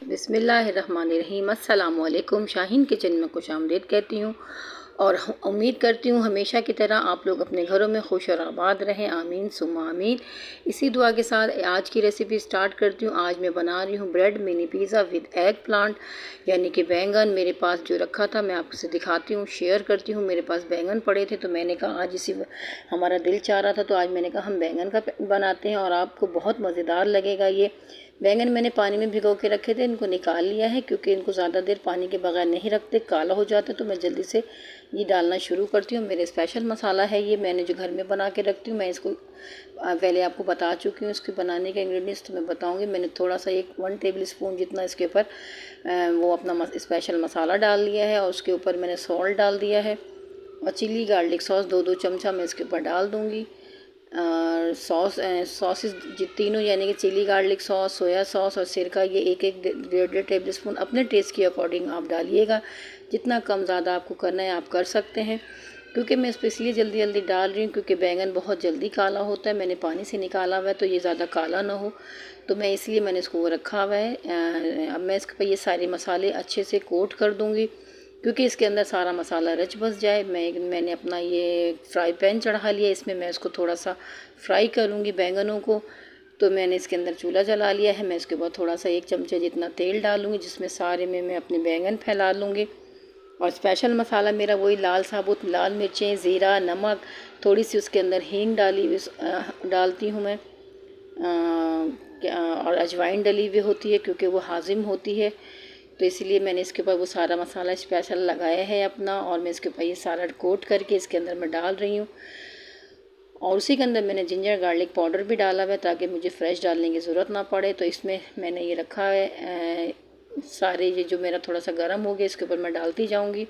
बिस्मिल्लाहिर्रहमानिर्रहीम। अस्सलामु अलैकुम। शाहीन किचन में खुशामदीद कहती हूँ और उम्मीद करती हूँ हमेशा की तरह आप लोग अपने घरों में खुश और आबाद रहें। आमीन सुम्मा आमीन। इसी दुआ के साथ आज की रेसिपी स्टार्ट करती हूँ। आज मैं बना रही हूँ bread mini pizza with egg plant, यानी कि बैंगन मेरे पास जो रखा था मैं आपसे दिखाती हूँ, शेयर करती हूँ। मेरे पास बैंगन पड़े थे तो मैंने कहा आज इसी हमारा दिल चाह रहा था तो आज मैंने कहा हम बैंगन का बनाते हैं और आपको बहुत मज़ेदार लगेगा। ये बैंगन मैंने पानी में भिगो के रखे थे, इनको निकाल लिया है क्योंकि इनको ज़्यादा देर पानी के बगैर नहीं रखते, काला हो जाता है। तो मैं जल्दी से ये डालना शुरू करती हूँ। मेरे स्पेशल मसाला है ये, मैंने जो घर में बना के रखती हूँ। मैं इसको पहले आपको बता चुकी हूँ, इसके बनाने के इंग्रेडिएंट्स तो मैं बताऊँगी। मैंने थोड़ा सा 1 टेबल स्पून जितना इसके ऊपर वो अपना स्पेशल मसाला डाल लिया है और उसके ऊपर मैंने सॉल्ट डाल दिया है और चिली गार्लिक सॉस 2-2 चमचा मैं इसके ऊपर डाल दूँगी। सॉसेस तीनों यानी कि chilli garlic sauce, soya sauce और सिरका, ये एक 1.5 टेबल स्पून अपने टेस्ट के अकॉर्डिंग आप डालिएगा। जितना कम ज़्यादा आपको करना है आप कर सकते हैं। क्योंकि मैं इस पर इसलिए जल्दी जल्दी डाल रही हूँ क्योंकि बैंगन बहुत जल्दी काला होता है, मैंने पानी से निकाला हुआ है तो ये ज़्यादा काला ना हो, तो मैं इसलिए मैंने इसको वो रखा हुआ है। अब मैं इसके पर ये सारे मसाले अच्छे से कोट कर दूँगी क्योंकि इसके अंदर सारा मसाला रच बस जाए। मैंने अपना ये फ्राई पैन चढ़ा लिया, इसमें मैं इसको थोड़ा सा फ्राई करूँगी बैंगनों को। तो मैंने इसके अंदर चूल्हा जला लिया है। मैं इसके बाद थोड़ा सा 1 चमचे जितना तेल डालूँगी जिसमें सारे में मैं अपने बैंगन फैला लूँगी। और स्पेशल मसाला मेरा वही लाल साबुत लाल मिर्चें, ज़ीरा, नमक, थोड़ी सी उसके अंदर हींग डालती हूँ मैं, और अजवाइन डली हुई होती है क्योंकि वो हाजिम होती है। तो इसलिए मैंने इसके ऊपर वो सारा मसाला स्पेशल लगाया है अपना, और मैं इसके ऊपर ये सारा कोट करके इसके अंदर मैं डाल रही हूँ। और उसी के अंदर मैंने जिंजर गार्लिक पाउडर भी डाला हुआ है ताकि मुझे फ्रेश डालने की ज़रूरत ना पड़े। तो इसमें मैंने ये रखा है सारे, ये जो मेरा थोड़ा सा गर्म हो गया इसके ऊपर मैं डालती जाऊँगी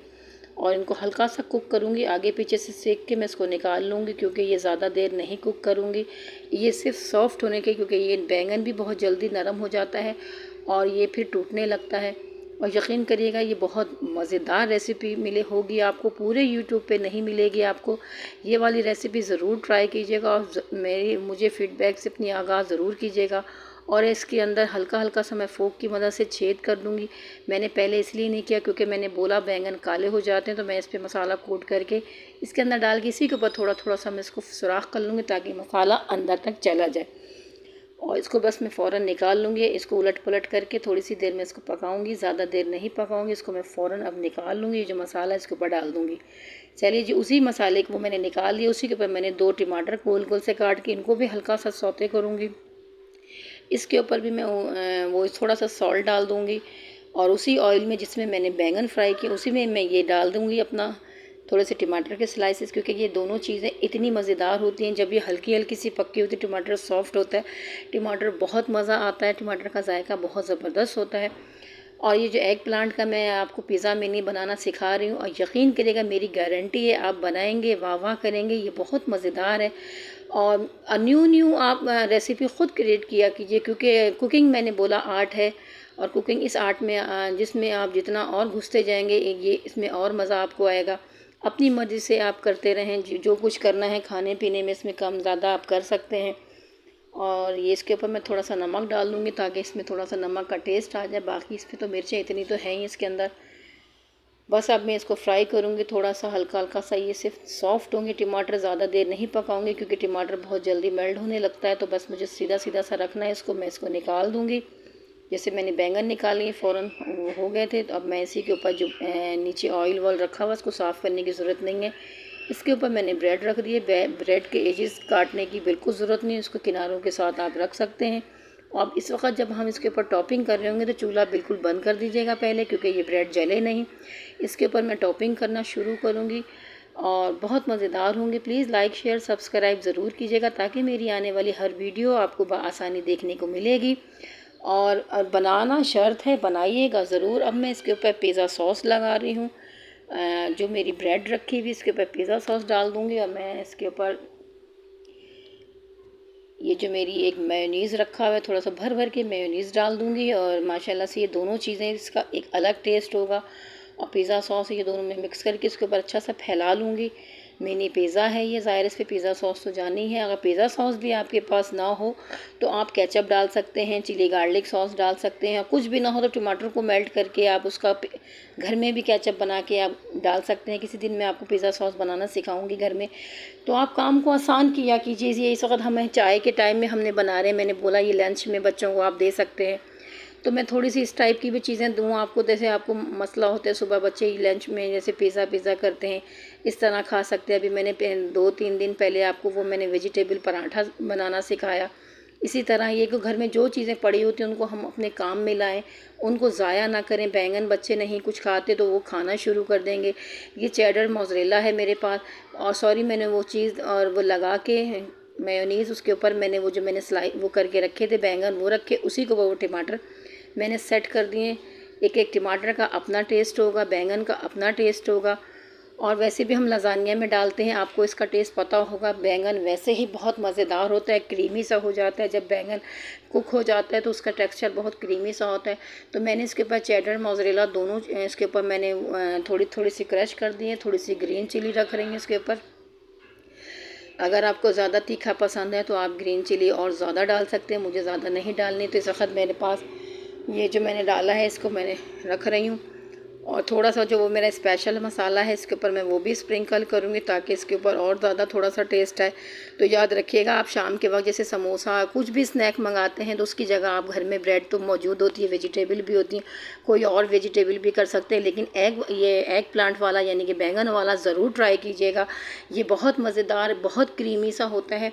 और इनको हल्का सा कुक करूँगी। आगे पीछे से सेक के मैं इसको निकाल लूँगी क्योंकि ये ज़्यादा देर नहीं कुक करूँगी। ये सिर्फ सॉफ्ट होने के, क्योंकि ये बैंगन भी बहुत जल्दी नरम हो जाता है और ये फिर टूटने लगता है। और यकीन करिएगा ये बहुत मज़ेदार रेसिपी होगी आपको, पूरे यूट्यूब पे नहीं मिलेगी आपको। ये वाली रेसिपी ज़रूर ट्राई कीजिएगा और मुझे फ़ीडबैक से अपनी आगाह ज़रूर कीजिएगा। और इसके अंदर हल्का हल्का सा मैं फोक की मदद से छेद कर दूंगी। मैंने पहले इसलिए नहीं किया क्योंकि मैंने बोला बैंगन काले हो जाते हैं, तो मैं इस पर मसाला कोट करके इसके अंदर डाल के इसी के ऊपर थोड़ा थोड़ा सा मैं इसको सुराख कर लूँगी ताकि मसाला अंदर तक चला जाए। और इसको बस मैं फ़ौरन निकाल लूँगी। इसको उलट पुलट करके थोड़ी सी देर में इसको पकाऊंगी, ज़्यादा देर नहीं पकाऊंगी। इसको मैं फ़ौरन अब निकाल लूँगी। ये जो मसाला है इसके ऊपर डाल दूँगी। चलिए जी, उसी मसाले को मैंने निकाल लिया। उसी के ऊपर मैंने 2 टमाटर गोल गोल से काट के इनको भी हल्का सा सौते करूँगी। इसके ऊपर भी मैं वो थोड़ा सा सॉल्ट डाल दूँगी और उसी ऑयल में जिसमें मैंने बैंगन फ्राई किए उसी में मैं ये डाल दूँगी अपना थोड़े से टमाटर के स्लाइसेस, क्योंकि ये दोनों चीज़ें इतनी मज़ेदार होती हैं। जब ये हल्की हल्की सी पक्की होती है, टमाटर सॉफ्ट होता है, टमाटर बहुत मज़ा आता है, टमाटर का जायका बहुत ज़बरदस्त होता है। और ये जो एग प्लांट का मैं आपको पिज़्ज़ा मिनी बनाना सिखा रही हूँ और यकीन करिएगा मेरी गारंटी है आप बनाएंगे वाह वाह करेंगे। ये बहुत मज़ेदार है और न्यू आप रेसिपी ख़ुद क्रिएट किया कीजिए क्योंकि कुकिंग मैंने बोला आर्ट है और कुकिंग इस आर्ट में जिसमें आप जितना और घुसते जाएंगे ये इसमें और मज़ा आपको आएगा। अपनी मर्ज़ी से आप करते रहें, जो कुछ करना है खाने पीने में इसमें कम ज़्यादा आप कर सकते हैं। और ये इसके ऊपर मैं थोड़ा सा नमक डाल दूँगी ताकि इसमें थोड़ा सा नमक का टेस्ट आ जाए। बाकी इसमें तो मिर्चें इतनी तो हैं ही इसके अंदर। बस अब मैं इसको फ्राई करूँगी थोड़ा सा हल्का हल्का सा, ये सिर्फ सॉफ्ट होंगे टमाटर, ज़्यादा देर नहीं पकाऊंगी क्योंकि टमाटर बहुत जल्दी मेल्ट होने लगता है। तो बस मुझे सीधा सीधा सा रखना है इसको। मैं इसको निकाल दूँगी। जैसे मैंने बैंगन निकाले फ़ौरन वो हो गए थे, तो अब मैं इसी के ऊपर जो नीचे ऑयल वॉल रखा हुआ उसको साफ़ करने की ज़रूरत नहीं है। इसके ऊपर मैंने ब्रेड रख दिए। ब्रेड के एजेस काटने की बिल्कुल ज़रूरत नहीं है, उसको किनारों के साथ आप रख सकते हैं। अब इस वक्त जब हम इसके ऊपर टॉपिंग कर रहे होंगे तो चूल्हा बिल्कुल बंद कर दीजिएगा पहले, क्योंकि ये ब्रेड जले नहीं। इसके ऊपर मैं टॉपिंग करना शुरू करूँगी और बहुत मज़ेदार होंगे। प्लीज़ लाइक शेयर सब्सक्राइब ज़रूर कीजिएगा ताकि मेरी आने वाली हर वीडियो आपको बआसानी देखने को मिलेगी। और बनाना शर्त है, बनाइएगा ज़रूर। अब मैं इसके ऊपर पिज़्ज़ा सॉस लगा रही हूँ। जो मेरी ब्रेड रखी हुई इसके ऊपर पिज़्ज़ा सॉस डाल दूँगी और मैं इसके ऊपर ये जो मेरी एक मेयोनीज़ रखा हुआ है थोड़ा सा भर भर के मेयोनीज़ डाल दूँगी। और माशाल्लाह से ये दोनों चीज़ें इसका एक अलग टेस्ट होगा। और पिज़्ज़ा सॉस ये दोनों में मिक्स करके इसके ऊपर अच्छा सा फैला लूँगी मिनी पिज़्ज़ा है ये, ज़ाहिर इस पे पिज़्ज़ा सॉस तो जानी है। अगर पिज़्ज़ा सॉस भी आपके पास ना हो तो आप केचप डाल सकते हैं, चिली गार्लिक सॉस डाल सकते हैं। कुछ भी ना हो तो टमाटर को मेल्ट करके आप उसका घर में भी केचप बना के आप डाल सकते हैं। किसी दिन मैं आपको पिज़्ज़ा सॉस बनाना सिखाऊंगी घर में। तो आप काम को आसान किया कीजिए। ये इस वक्त हमें चाय के टाइम में हमने बना रहे हैं, मैंने बोला ये लंच में बच्चों को आप दे सकते हैं, तो मैं थोड़ी सी इस टाइप की भी चीज़ें दूँ आपको। जैसे आपको मसला होता है सुबह बच्चे लंच में जैसे पिज़्ज़ा करते हैं, इस तरह खा सकते हैं। अभी मैंने 2-3 दिन पहले आपको वो मैंने वेजिटेबल पराठा बनाना सिखाया। इसी तरह ये कि घर में जो चीज़ें पड़ी होती हैं उनको हम अपने काम में लाएं, उनको ज़ाया ना करें। बैंगन बच्चे नहीं कुछ खाते तो वो खाना शुरू कर देंगे। ये चेडर मोज़रेला है मेरे पास, और सॉरी मैंने वो चीज़ और वो लगा के मेयोनीज़ उसके ऊपर मैंने वो जो मैंने स्लाइस वो करके रखे थे बैंगन वो रखे, उसी को वो टमाटर मैंने सेट कर दिए। एक एक टमाटर का अपना टेस्ट होगा, बैंगन का अपना टेस्ट होगा। और वैसे भी हम लजानिया में डालते हैं, आपको इसका टेस्ट पता होगा। बैंगन वैसे ही बहुत मज़ेदार होता है, क्रीमी सा हो जाता है। जब बैंगन कुक हो जाता है तो उसका टेक्सचर बहुत क्रीमी सा होता है। तो मैंने इसके ऊपर चेडर मोज़रेला दोनों इसके ऊपर मैंने थोड़ी थोड़ी सी क्रश कर दी है। थोड़ी सी ग्रीन चिली रख रही हैं इसके ऊपर। अगर आपको ज़्यादा तीखा पसंद है तो आप ग्रीन चिली और ज़्यादा डाल सकते हैं, मुझे ज़्यादा नहीं डालनी। तो इस वक्त मेरे पास ये जो मैंने डाला है इसको मैंने रख रही हूँ। और थोड़ा सा जो वो मेरा स्पेशल मसाला है इसके ऊपर मैं वो भी स्प्रिंकल करूँगी ताकि इसके ऊपर और ज़्यादा थोड़ा सा टेस्ट आए। तो याद रखिएगा, आप शाम के वक्त जैसे समोसा कुछ भी स्नैक मंगाते हैं तो उसकी जगह आप घर में ब्रेड तो मौजूद होती है, वेजिटेबल भी होती हैं, कोई और वेजिटेबल भी कर सकते हैं। लेकिन ये एग प्लांट वाला यानी कि बैंगन वाला ज़रूर ट्राई कीजिएगा। ये बहुत मज़ेदार, बहुत क्रीमी सा होता है।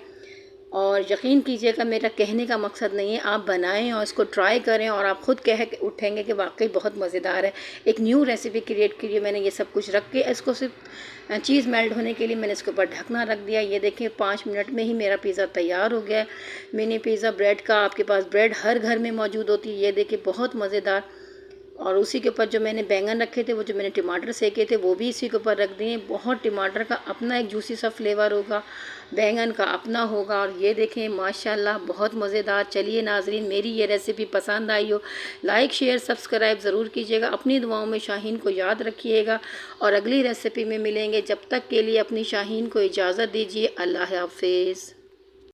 और यकीन कीजिएगा, मेरा कहने का मकसद नहीं है, आप बनाएं और इसको ट्राई करें और आप ख़ुद कह उठेंगे कि वाकई बहुत मज़ेदार है। एक न्यू रेसिपी क्रिएट की है मैंने। ये सब कुछ रख के इसको सिर्फ चीज़ मेल्ट होने के लिए मैंने इसके ऊपर ढकना रख दिया। ये देखिए 5 मिनट में ही मेरा पिज़्ज़ा तैयार हो गया है। मिनी पिज़्ज़ा ब्रेड का, आपके पास ब्रेड हर घर में मौजूद होती है। ये देखिए बहुत मज़ेदार। और उसी के ऊपर जो मैंने बैंगन रखे थे, वो जो मैंने टमाटर सेके थे वो भी इसी के ऊपर रख दिए। बहुत टमाटर का अपना एक जूसी सा फ्लेवर होगा, बैंगन का अपना होगा। और ये देखें माशाल्लाह बहुत मज़ेदार। चलिए नाजरीन, मेरी ये रेसिपी पसंद आई हो लाइक शेयर सब्सक्राइब ज़रूर कीजिएगा। अपनी दुआओं में शाहीन को याद रखिएगा और अगली रेसिपी में मिलेंगे। जब तक के लिए अपनी शाहीन को इजाज़त दीजिए। अल्लाह हाफ़िज़।